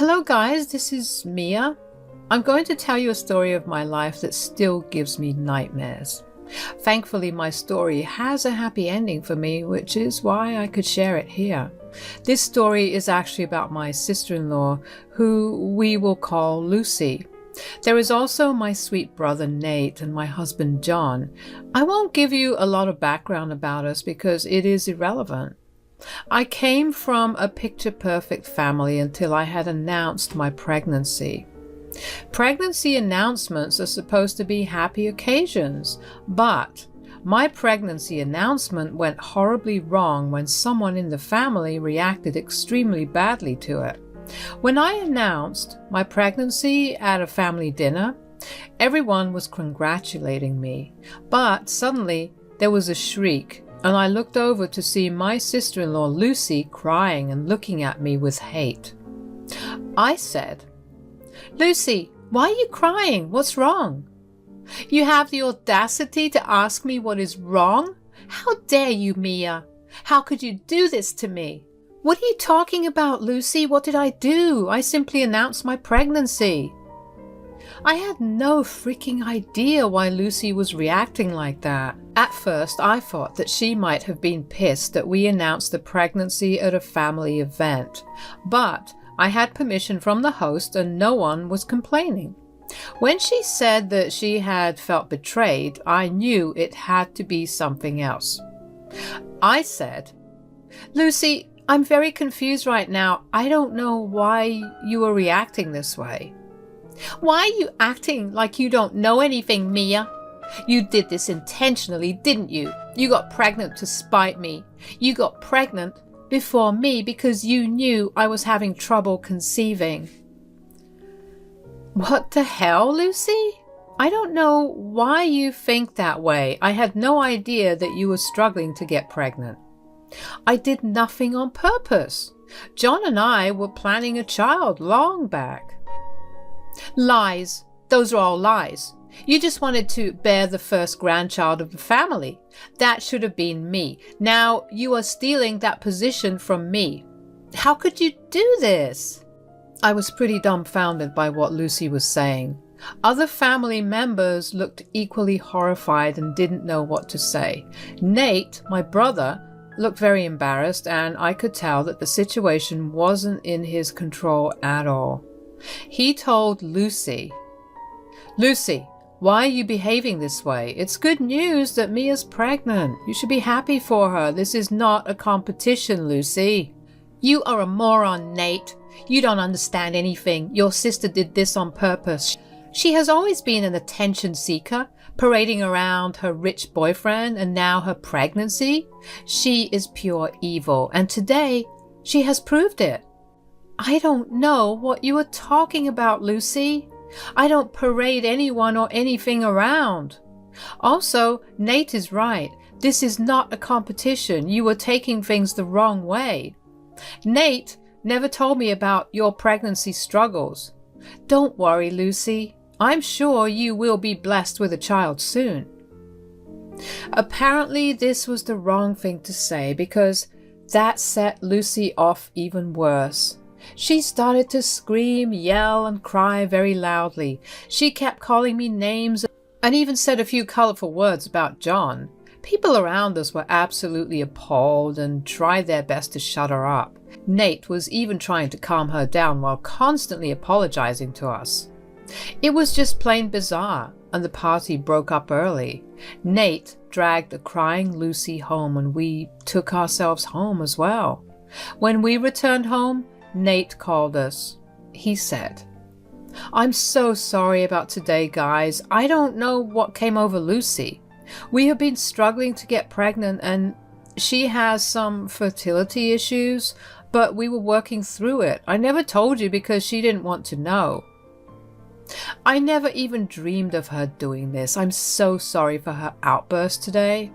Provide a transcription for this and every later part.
Hello guys, this is Mia. I'm going to tell you a story of my life that still gives me nightmares. Thankfully, my story has a happy ending for me, which is why I could share it here. This story is actually about my sister-in-law, who we will call Lucy. There is also my sweet brother Nate and my husband John. I won't give you a lot of background about us because it is irrelevant. I came from a picture-perfect family until I had announced my pregnancy. Pregnancy announcements are supposed to be happy occasions, but my pregnancy announcement went horribly wrong when someone in the family reacted extremely badly to it. When I announced my pregnancy at a family dinner, everyone was congratulating me, but suddenly there was a shriek, and I looked over to see my sister-in-law Lucy crying and looking at me with hate. I said, "Lucy, why are you crying? What's wrong?" "You have the audacity to ask me what is wrong? How dare you, Mia? How could you do this to me?" "What are you talking about, Lucy? What did I do? I simply announced my pregnancy." I had no freaking idea why Lucy was reacting like that. At first, I thought that she might have been pissed that we announced the pregnancy at a family event, but I had permission from the host and no one was complaining. When she said that she had felt betrayed, I knew it had to be something else. I said, "Lucy, I'm very confused right now. I don't know why you are reacting this way." "Why are you acting like you don't know anything, Mia? You did this intentionally, didn't you? You got pregnant to spite me. You got pregnant before me because you knew I was having trouble conceiving." "What the hell, Lucy? I don't know why you think that way. I had no idea that you were struggling to get pregnant. I did nothing on purpose. John and I were planning a child long back." "Lies. Those are all lies. You just wanted to bear the first grandchild of the family. That should have been me. Now you are stealing that position from me. How could you do this?" I was pretty dumbfounded by what Lucy was saying. Other family members looked equally horrified and didn't know what to say. Nate, my brother, looked very embarrassed, and I could tell that the situation wasn't in his control at all. He told Lucy, "Lucy, why are you behaving this way? It's good news that Mia's pregnant. You should be happy for her. This is not a competition, Lucy." "You are a moron, Nate. You don't understand anything. Your sister did this on purpose. She has always been an attention seeker, parading around her rich boyfriend and now her pregnancy. She is pure evil, and today she has proved it." "I don't know what you are talking about, Lucy. I don't parade anyone or anything around. Also, Nate is right. This is not a competition. You are taking things the wrong way. Nate never told me about your pregnancy struggles. Don't worry, Lucy. I'm sure you will be blessed with a child soon." Apparently, this was the wrong thing to say because that set Lucy off even worse. She started to scream, yell, and cry very loudly. She kept calling me names and even said a few colorful words about John. People around us were absolutely appalled and tried their best to shut her up. Nate was even trying to calm her down while constantly apologizing to us. It was just plain bizarre, and the party broke up early. Nate dragged a crying Lucy home, and we took ourselves home as well. When we returned home, Nate called us. He said, "I'm so sorry about today, guys. I don't know what came over Lucy. We have been struggling to get pregnant and she has some fertility issues, but we were working through it. I never told you because she didn't want to know. I never even dreamed of her doing this. I'm so sorry for her outburst today."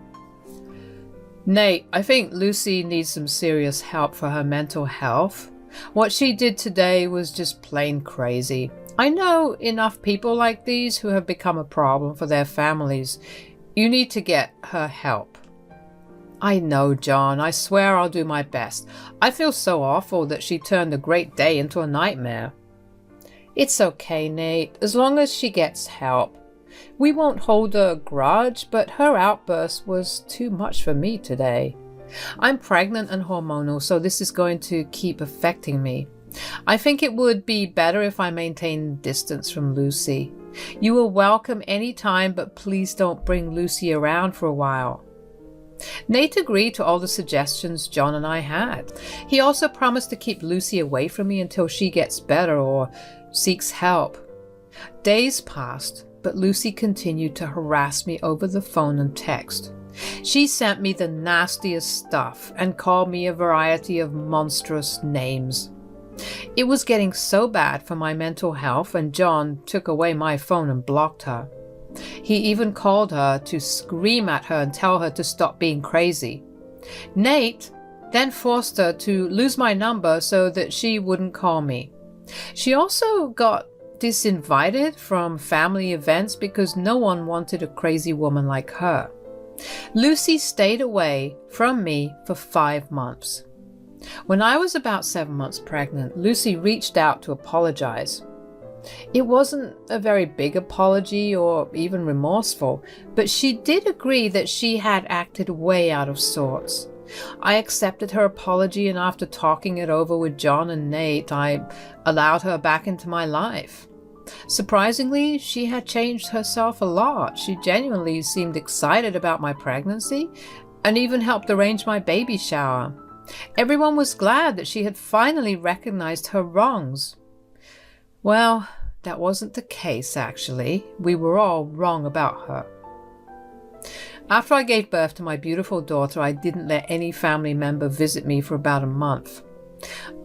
"Nate, I think Lucy needs some serious help for her mental health. What she did today was just plain crazy. I know enough people like these who have become a problem for their families. You need to get her help." I know, John. I swear I'll do my best. I feel so awful that she turned a great day into a nightmare. It's okay, Nate, as long as she gets help. We won't hold a grudge, but her outburst was too much for me today. I'm pregnant and hormonal, so this is going to keep affecting me. I think it would be better if I maintain distance from Lucy. You are welcome any time, but please don't bring Lucy around for a while. Nate agreed to all the suggestions John and I had. He also promised to keep Lucy away from me until she gets better or seeks help. Days passed, but Lucy continued to harass me over the phone and text. She sent me the nastiest stuff and called me a variety of monstrous names. It was getting so bad for my mental health, and John took away my phone and blocked her. He even called her to scream at her and tell her to stop being crazy. Nate then forced her to lose my number so that she wouldn't call me. She also got disinvited from family events because no one wanted a crazy woman like her. Lucy stayed away from me for 5 months. When I was about 7 months pregnant, Lucy reached out to apologize. It wasn't a very big apology or even remorseful, but she did agree that she had acted way out of sorts. I accepted her apology, and after talking it over with John and Nate, I allowed her back into my life. Surprisingly, she had changed herself a lot. She genuinely seemed excited about my pregnancy and even helped arrange my baby shower. Everyone was glad that she had finally recognized her wrongs. Well, that wasn't the case, actually. We were all wrong about her. After I gave birth to my beautiful daughter, I didn't let any family member visit me for about a month.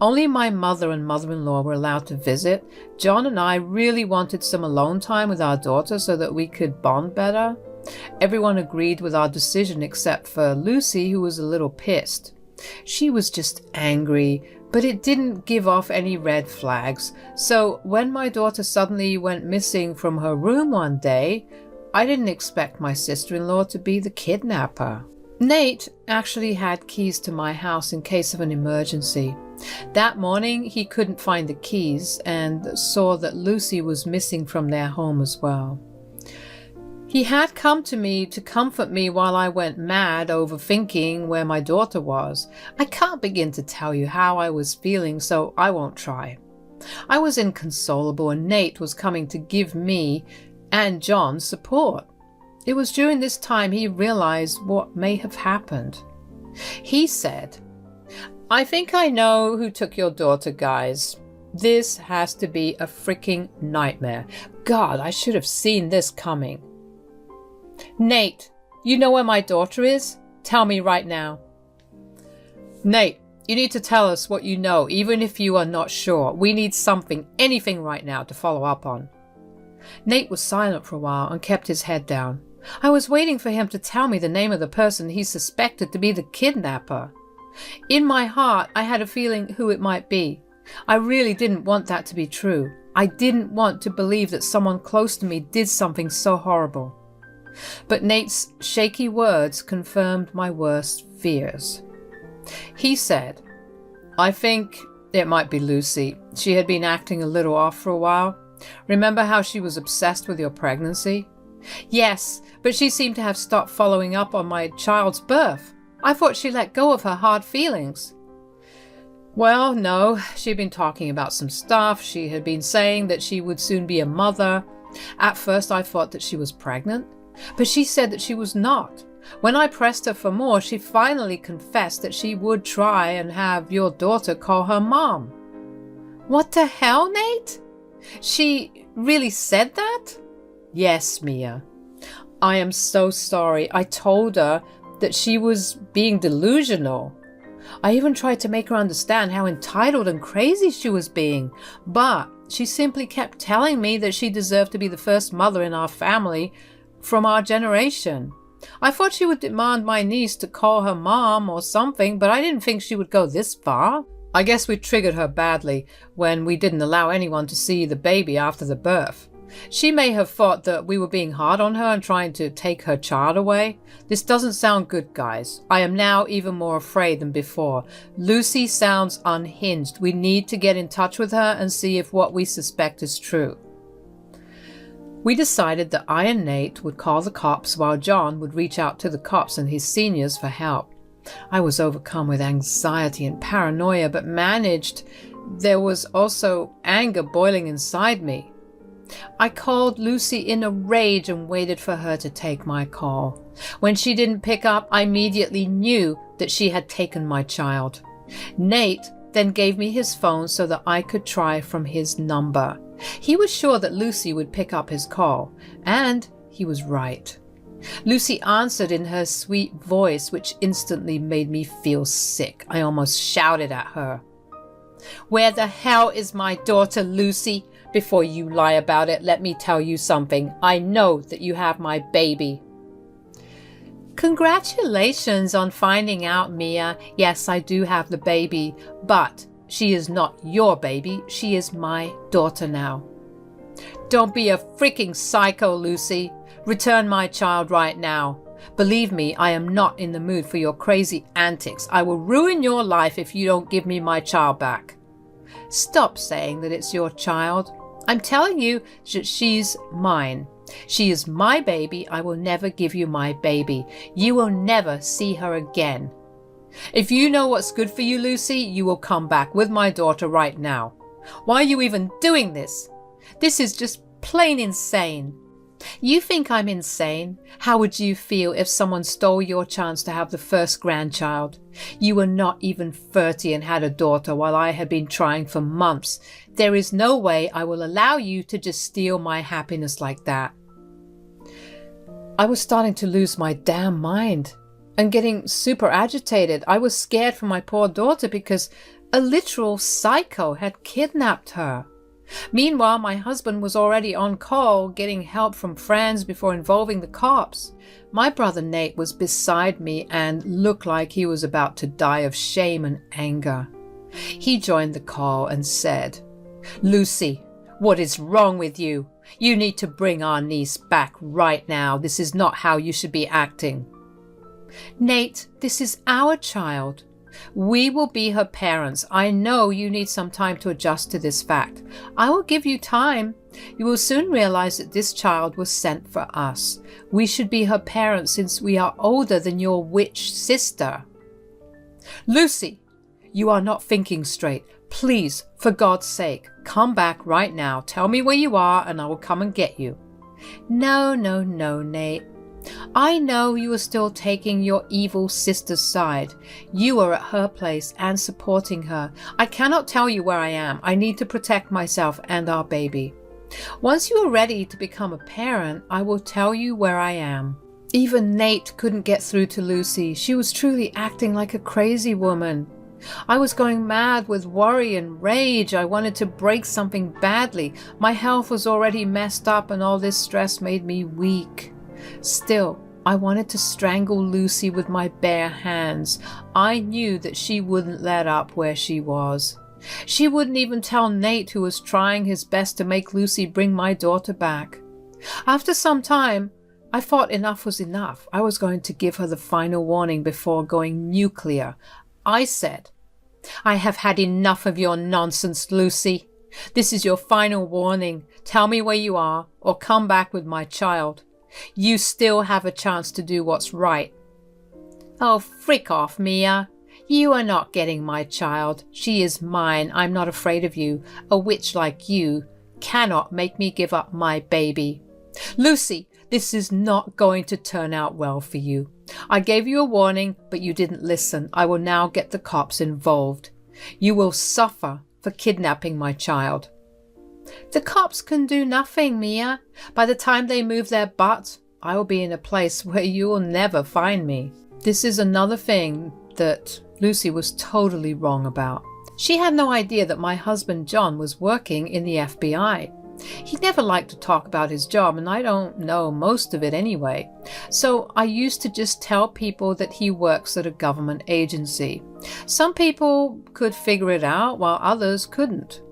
Only my mother and mother-in-law were allowed to visit. John and I really wanted some alone time with our daughter so that we could bond better. Everyone agreed with our decision except for Lucy, who was a little pissed. She was just angry, but it didn't give off any red flags. So when my daughter suddenly went missing from her room one day, I didn't expect my sister-in-law to be the kidnapper. Nate actually had keys to my house in case of an emergency. That morning, he couldn't find the keys and saw that Lucy was missing from their home as well. He had come to me to comfort me while I went mad overthinking where my daughter was. I can't begin to tell you how I was feeling, so I won't try. I was inconsolable, and Nate was coming to give me and John support. It was during this time he realized what may have happened. He said, "I think I know who took your daughter, guys. This has to be a freaking nightmare. God, I should have seen this coming. Nate, you know where my daughter is? Tell me right now." "Nate, you need to tell us what you know, even if you are not sure. We need something, anything right now to follow up on." Nate was silent for a while and kept his head down. I was waiting for him to tell me the name of the person he suspected to be the kidnapper. In my heart, I had a feeling who it might be. I really didn't want that to be true. I didn't want to believe that someone close to me did something so horrible. But Nate's shaky words confirmed my worst fears. He said, "I think it might be Lucy. She had been acting a little off for a while. Remember how she was obsessed with your pregnancy?" "Yes, but she seemed to have stopped following up on my child's birth. I thought she let go of her hard feelings." "Well, no, she'd been talking about some stuff. She had been saying that she would soon be a mother. At first I thought that she was pregnant, but she said that she was not. When I pressed her for more, she finally confessed that she would try and have your daughter call her mom." "What the hell, Nate? She really said that?" "Yes, Mia. I am so sorry. I told her that she was being delusional. I even tried to make her understand how entitled and crazy she was being, but she simply kept telling me that she deserved to be the first mother in our family from our generation. I thought she would demand my niece to call her mom or something, but I didn't think she would go this far. I guess we triggered her badly when we didn't allow anyone to see the baby after the birth. She may have thought that we were being hard on her and trying to take her child away. This doesn't sound good, guys. I am now even more afraid than before. Lucy sounds unhinged. We need to get in touch with her and see if what we suspect is true. We decided that I and Nate would call the cops while John would reach out to the cops and his seniors for help. I was overcome with anxiety and paranoia, but managed. There was also anger boiling inside me. I called Lucy in a rage and waited for her to take my call. When she didn't pick up, I immediately knew that she had taken my child. Nate then gave me his phone so that I could try from his number. He was sure that Lucy would pick up his call, and he was right. Lucy answered in her sweet voice, which instantly made me feel sick. I almost shouted at her. "Where the hell is my daughter, Lucy? Before you lie about it, let me tell you something. I know that you have my baby." "Congratulations on finding out, Mia. Yes, I do have the baby, but she is not your baby. She is my daughter now." "Don't be a freaking psycho, Lucy. Return my child right now. Believe me, I am not in the mood for your crazy antics. I will ruin your life if you don't give me my child back." "Stop saying that it's your child. I'm telling you that she's mine. She is my baby. I will never give you my baby. You will never see her again. If you know what's good for you, Lucy, you will come back with my daughter right now. Why are you even doing this? This is just plain insane." "You think I'm insane? How would you feel if someone stole your chance to have the first grandchild? You were not even 30 and had a daughter while I had been trying for months. There is no way I will allow you to just steal my happiness like that." I was starting to lose my damn mind and getting super agitated. I was scared for my poor daughter because a literal psycho had kidnapped her. Meanwhile, my husband was already on call, getting help from friends before involving the cops. My brother Nate was beside me and looked like he was about to die of shame and anger. He joined the call and said, "Lucy, what is wrong with you? You need to bring our niece back right now. This is not how you should be acting." "Nate, this is our child. We will be her parents. I know you need some time to adjust to this fact. I will give you time. You will soon realize that this child was sent for us. We should be her parents since we are older than your witch sister." "Lucy, you are not thinking straight. Please, for God's sake, come back right now. Tell me where you are and I will come and get you." No, Nate. I know you are still taking your evil sister's side. You are at her place and supporting her. I cannot tell you where I am. I need to protect myself and our baby. Once you are ready to become a parent, I will tell you where I am. Even Nate couldn't get through to Lucy. She was truly acting like a crazy woman. I was going mad with worry and rage. I wanted to break something badly. My health was already messed up and all this stress made me weak. Still, I wanted to strangle Lucy with my bare hands. I knew that she wouldn't let up where she was. She wouldn't even tell Nate, who was trying his best to make Lucy bring my daughter back. After some time, I thought enough was enough. I was going to give her the final warning before going nuclear. I said, "I have had enough of your nonsense, Lucy. This is your final warning. Tell me where you are or come back with my child. You still have a chance to do what's right." "Oh, frick off, Mia. You are not getting my child. She is mine. I'm not afraid of you. A witch like you cannot make me give up my baby. Lucy, this is not going to turn out well for you. I gave you a warning, but you didn't listen. I will now get the cops involved. You will suffer for kidnapping my child." "The cops can do nothing, Mia. By the time they move their butt, I will be in a place where you will never find me." This is another thing that Lucy was totally wrong about. She had no idea that my husband John was working in the FBI. He never liked to talk about his job, and I don't know most of it anyway. So I used to just tell people that he works at a government agency. Some people could figure it out while others couldn't.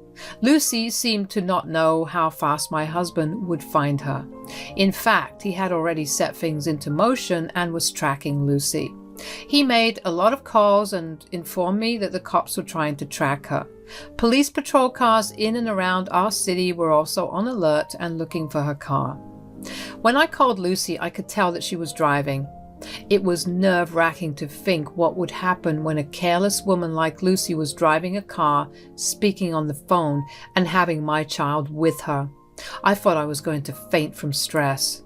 Lucy seemed to not know how fast my husband would find her. In fact, he had already set things into motion and was tracking Lucy. He made a lot of calls and informed me that the cops were trying to track her. Police patrol cars in and around our city were also on alert and looking for her car. When I called Lucy, I could tell that she was driving. It was nerve-wracking to think what would happen when a careless woman like Lucy was driving a car, speaking on the phone, and having my child with her. I thought I was going to faint from stress.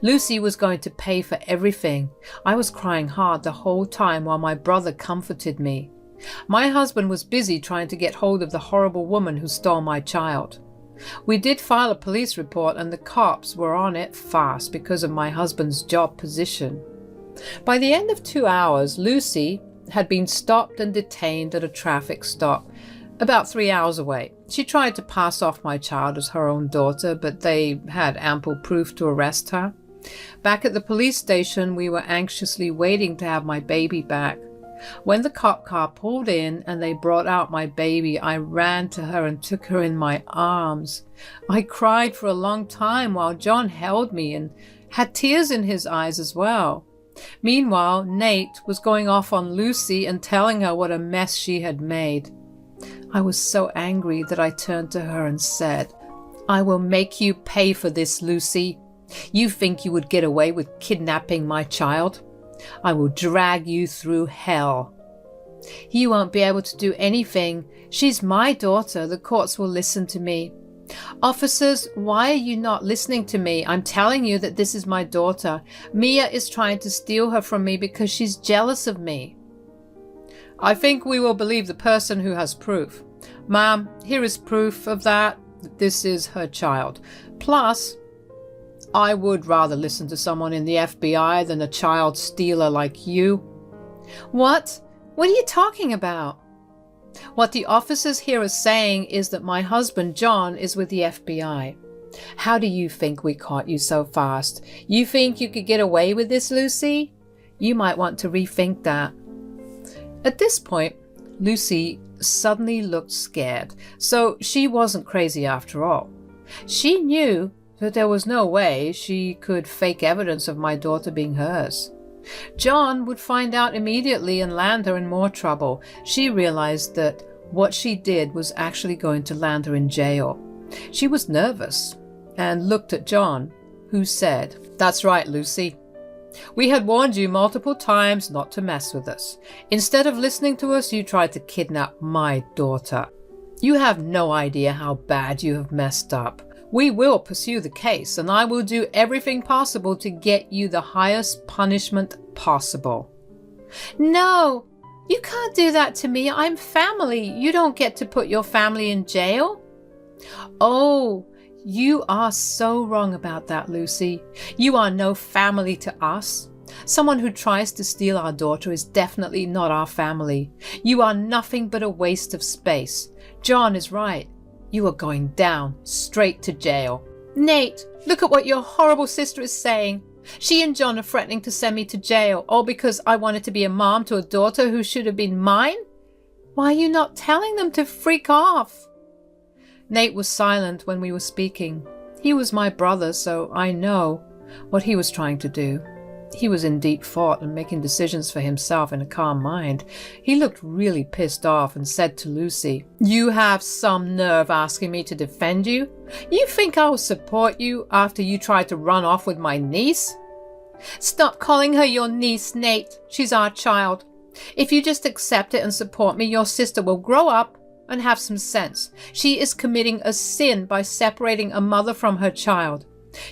Lucy was going to pay for everything. I was crying hard the whole time while my brother comforted me. My husband was busy trying to get hold of the horrible woman who stole my child. We did file a police report and the cops were on it fast because of my husband's job position. By the end of 2 hours, Lucy had been stopped and detained at a traffic stop about 3 hours away. She tried to pass off my child as her own daughter, but they had ample proof to arrest her. Back at the police station, we were anxiously waiting to have my baby back. When the cop car pulled in and they brought out my baby, I ran to her and took her in my arms. I cried for a long time while John held me and had tears in his eyes as well. Meanwhile, Nate was going off on Lucy and telling her what a mess she had made. I was so angry that I turned to her and said, "I will make you pay for this, Lucy. You think you would get away with kidnapping my child? I will drag you through hell. You won't be able to do anything. She's my daughter. The courts will listen to me. Officers, why are you not listening to me? I'm telling you that this is my daughter. Mia is trying to steal her from me because she's jealous of me." "I think we will believe the person who has proof. Ma'am, here is proof of that. This is her child. Plus, I would rather listen to someone in the FBI than a child stealer like you." "What? What are you talking about?" "What the officers here are saying is that my husband, John, is with the FBI. How do you think we caught you so fast? You think you could get away with this, Lucy? You might want to rethink that." At this point, Lucy suddenly looked scared, so she wasn't crazy after all. She knew that there was no way she could fake evidence of my daughter being hers. John would find out immediately and land her in more trouble. She realized that what she did was actually going to land her in jail. She was nervous and looked at John, who said, "That's right, Lucy. We had warned you multiple times not to mess with us. Instead of listening to us, you tried to kidnap my daughter. You have no idea how bad you have messed up. We will pursue the case, and I will do everything possible to get you the highest punishment possible." "No, you can't do that to me. I'm family. You don't get to put your family in jail." "Oh, you are so wrong about that, Lucy. You are no family to us. Someone who tries to steal our daughter is definitely not our family. You are nothing but a waste of space. John is right. You are going down, straight to jail." "Nate, look at what your horrible sister is saying. She and John are threatening to send me to jail, all because I wanted to be a mom to a daughter who should have been mine. Why are you not telling them to freak off?" Nate was silent when we were speaking. He was my brother, so I know what he was trying to do. He was in deep thought and making decisions for himself in a calm mind. He looked really pissed off and said to Lucy, "You have some nerve asking me to defend you? You think I will support you after you tried to run off with my niece?" "Stop calling her your niece, Nate. She's our child. If you just accept it and support me, your sister will grow up and have some sense. She is committing a sin by separating a mother from her child.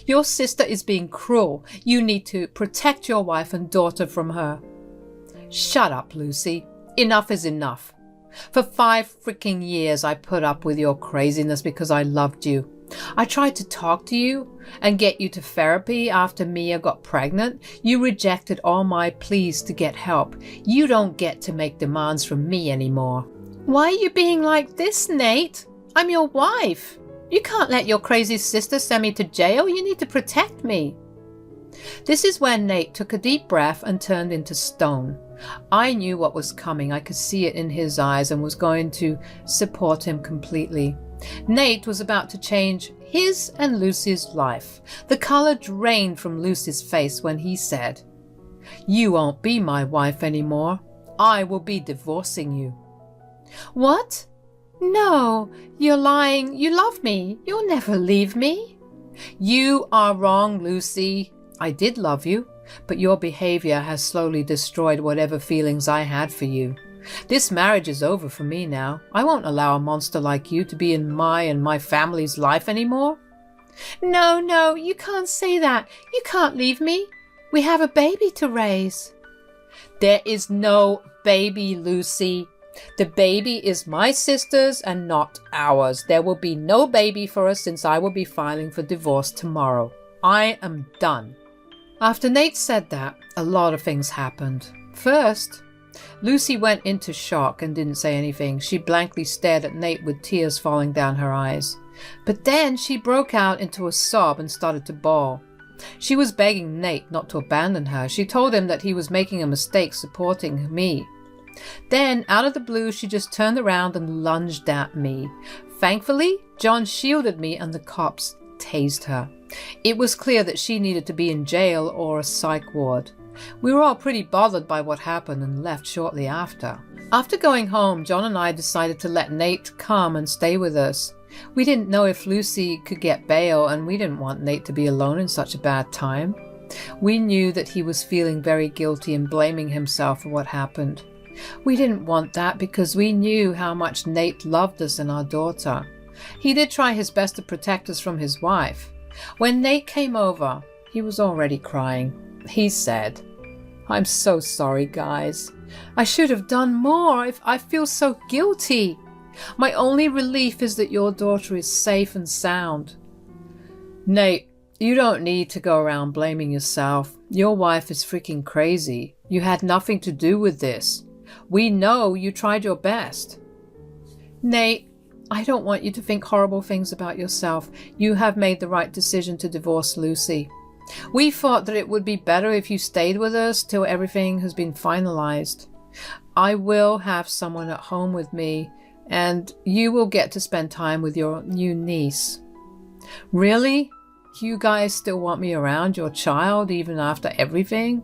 Your sister is being cruel. You need to protect your wife and daughter from her." "Shut up, Lucy. Enough is enough. For 5 freaking years I put up with your craziness because I loved you. I tried to talk to you and get you to therapy after Mia got pregnant. You rejected all my pleas to get help. You don't get to make demands from me anymore." "Why are you being like this, Nate? I'm your wife. You can't let your crazy sister send me to jail. You need to protect me." This is when Nate took a deep breath and turned into stone. I knew what was coming. I could see it in his eyes and was going to support him completely. Nate was about to change his and Lucy's life. The color drained from Lucy's face when he said, "You won't be my wife anymore. I will be divorcing you." "What? No, you're lying. You love me. You'll never leave me." "You are wrong, Lucy. I did love you, but your behavior has slowly destroyed whatever feelings I had for you. This marriage is over for me now. I won't allow a monster like you to be in my and my family's life anymore." No, you can't say that. You can't leave me. We have a baby to raise." "There is no baby, Lucy. The baby is my sister's and not ours. There will be no baby for us since I will be filing for divorce tomorrow. I am done." After Nate said that, a lot of things happened. First, Lucy went into shock and didn't say anything. She blankly stared at Nate with tears falling down her eyes. But then she broke out into a sob and started to bawl. She was begging Nate not to abandon her. She told him that he was making a mistake supporting me. Then, out of the blue, she just turned around and lunged at me. Thankfully, John shielded me and the cops tased her. It was clear that she needed to be in jail or a psych ward. We were all pretty bothered by what happened and left shortly after. After going home, John and I decided to let Nate come and stay with us. We didn't know if Lucy could get bail, and we didn't want Nate to be alone in such a bad time. We knew that he was feeling very guilty and blaming himself for what happened. We didn't want that because we knew how much Nate loved us and our daughter. He did try his best to protect us from his wife. When Nate came over, he was already crying. He said, "I'm so sorry, guys. I should have done more. I feel so guilty. My only relief is that your daughter is safe and sound." "Nate, you don't need to go around blaming yourself. Your wife is freaking crazy. You had nothing to do with this. We know you tried your best." "Nate, I don't want you to think horrible things about yourself. You have made the right decision to divorce Lucy. We thought that it would be better if you stayed with us till everything has been finalized. I will have someone at home with me, and you will get to spend time with your new niece." "Really? You guys still want me around your child even after everything?"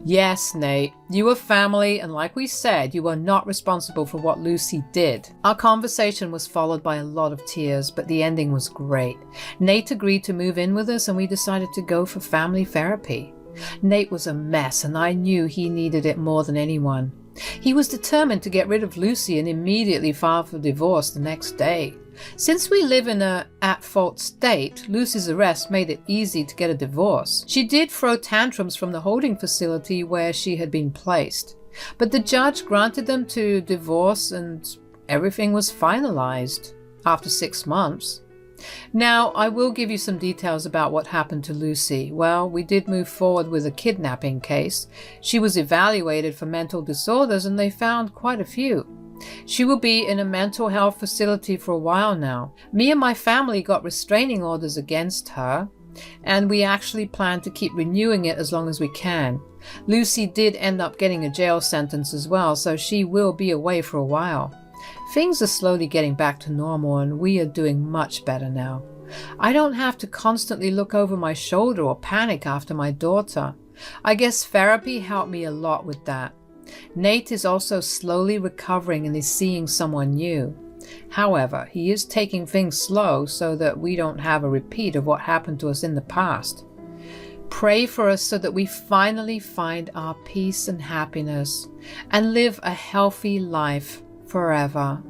"Yes, Nate. You are family, and like we said, you are not responsible for what Lucy did." Our conversation was followed by a lot of tears, but the ending was great. Nate agreed to move in with us, and we decided to go for family therapy. Nate was a mess, and I knew he needed it more than anyone. He was determined to get rid of Lucy and immediately file for divorce the next day. Since we live in a at-fault state, Lucy's arrest made it easy to get a divorce. She did throw tantrums from the holding facility where she had been placed, but the judge granted them to divorce and everything was finalized after 6 months. Now, I will give you some details about what happened to Lucy. Well, we did move forward with a kidnapping case. She was evaluated for mental disorders and they found quite a few. She will be in a mental health facility for a while now. Me and my family got restraining orders against her, and we actually plan to keep renewing it as long as we can. Lucy did end up getting a jail sentence as well, so she will be away for a while. Things are slowly getting back to normal, and we are doing much better now. I don't have to constantly look over my shoulder or panic after my daughter. I guess therapy helped me a lot with that. Nate is also slowly recovering and is seeing someone new. However, he is taking things slow so that we don't have a repeat of what happened to us in the past. Pray for us so that we finally find our peace and happiness and live a healthy life forever.